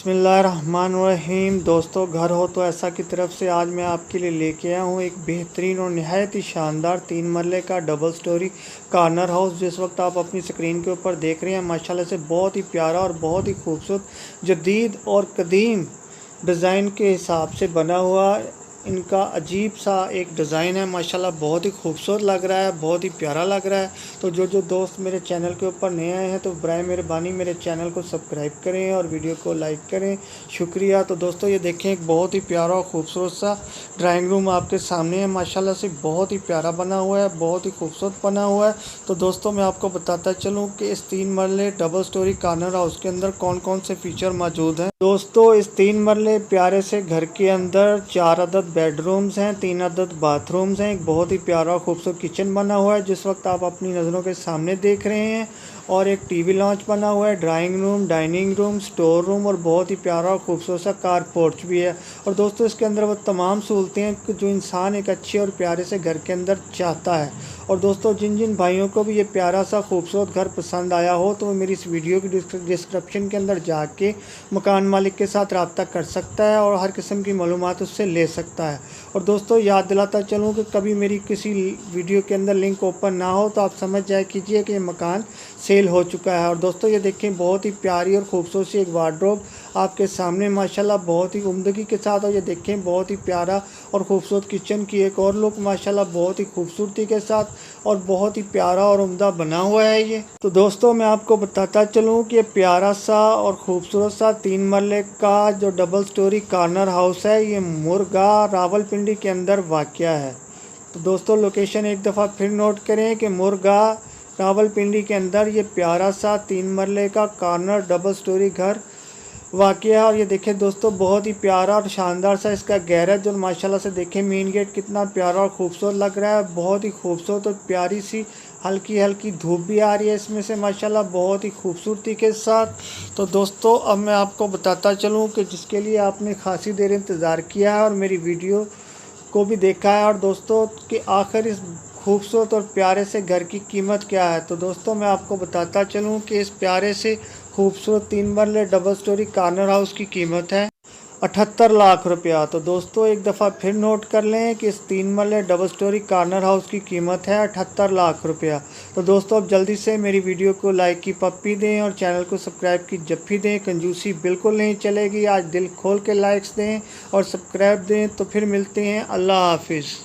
बिस्मिल्लाहिर्रहमानिर्रहीम। दोस्तों, घर हो तो ऐसा की तरफ से आज मैं आपके लिए लेके आया हूँ एक बेहतरीन और नहायत ही शानदार 3 मरले का डबल स्टोरी कॉर्नर हाउस। जिस वक्त आप अपनी स्क्रीन के ऊपर देख रहे हैं, माशाल्लाह से बहुत ही प्यारा और बहुत ही खूबसूरत जदीद और कदीम डिज़ाइन के हिसाब से बना हुआ इनका अजीब सा एक डिज़ाइन है। माशाल्लाह बहुत ही खूबसूरत लग रहा है, बहुत ही प्यारा लग रहा है। तो जो दोस्त मेरे चैनल के ऊपर नए आए हैं तो बराए मेहरबानी मेरे चैनल को सब्सक्राइब करें और वीडियो को लाइक करें, शुक्रिया। तो दोस्तों, ये देखें, एक बहुत ही प्यारा और ख़ूबसूरत सा ड्राइंग रूम आपके सामने है। माशाल्लाह से बहुत ही प्यारा बना हुआ है, बहुत ही खूबसूरत बना हुआ है। तो दोस्तों, मैं आपको बताता चलूँ कि इस 3 मरले डबल स्टोरी कॉर्नर हाउस के अंदर कौन कौन से फीचर मौजूद हैं। दोस्तों, इस 3 मरले प्यारे से घर के अंदर 4 अदद बेडरूम्स हैं, 3 अदद बाथरूम्स हैं, एक बहुत ही प्यारा खूबसूरत किचन बना हुआ है जिस वक्त आप अपनी नज़रों के सामने देख रहे हैं, और एक टीवी लॉन्च बना हुआ है, drawing room, dining room, store room और बहुत ही प्यारा और खूबसूरत सा कार पोर्च भी है। और दोस्तों, इसके अंदर वो तमाम सहूलतें हैं जो इंसान एक अच्छे और प्यारे से घर के अंदर चाहता है। और दोस्तों, जिन जिन भाइयों को भी ये प्यारा सा खूबसूरत घर पसंद आया हो तो वो मेरी इस वीडियो की डिस्क्रिप्शन के अंदर जाके मकान मालिक के साथ रब्ता कर सकता है और हर किस्म की मालूमात उससे ले सकता है। और दोस्तों, याद दिलाता चलूँ कि कभी मेरी किसी वीडियो के अंदर लिंक ओपन ना हो तो आप समझ जाए कीजिए कि ये मकान सेल हो चुका है। और दोस्तों, ये देखें, बहुत ही प्यारी और खूबसूरत सी एक वार्डरोब आपके सामने माशाल्लाह बहुत ही उम्दगी के साथ। और ये देखें, बहुत ही प्यारा और ख़ूबसूरत किचन की एक और लुक माशाल्लाह बहुत ही खूबसूरती के साथ और बहुत ही प्यारा और उम्दा बना हुआ है ये। तो दोस्तों, मैं आपको बताता चलूँ कि ये प्यारा सा और ख़ूबसूरत सा 3 मरले का जो डबल स्टोरी कॉर्नर हाउस है, ये मुर्गा रावलपिंडी के अंदर वाक़या है। तो दोस्तों, लोकेशन एक दफ़ा फिर नोट करें कि मुर्गा रावलपिंडी के अंदर ये प्यारा सा 3 मरले का कॉर्नर डबल स्टोरी घर वाक़या है। और ये देखें दोस्तों, बहुत ही प्यारा और शानदार सा इसका गैरेज, और माशाल्लाह से देखें मेन गेट कितना प्यारा और ख़ूबसूरत लग रहा है। बहुत ही खूबसूरत और प्यारी सी हल्की हल्की धूप भी आ रही है इसमें से माशाल्लाह बहुत ही खूबसूरती के साथ। तो दोस्तों, अब मैं आपको बताता चलूँ कि जिसके लिए आपने खासी देर इंतज़ार किया है और मेरी वीडियो को भी देखा है, और दोस्तों कि आखिर इस खूबसूरत और प्यारे से घर की कीमत क्या है। तो दोस्तों, मैं आपको बताता चलूँ कि इस प्यारे से खूबसूरत 3 मरले डबल स्टोरी कॉर्नर हाउस की कीमत है 78 लाख रुपया। तो दोस्तों, एक दफ़ा फिर नोट कर लें कि इस 3 मरले डबल स्टोरी कॉर्नर हाउस की कीमत है 78 लाख रुपया। तो दोस्तों, अब जल्दी से मेरी वीडियो को लाइक की पप्पी दें और चैनल को सब्सक्राइब की जप्फी दें। कंजूसी बिल्कुल नहीं चलेगी, आज दिल खोल के लाइक्स दें और सब्सक्राइब दें। तो फिर मिलते हैं, अल्लाह हाफिज़।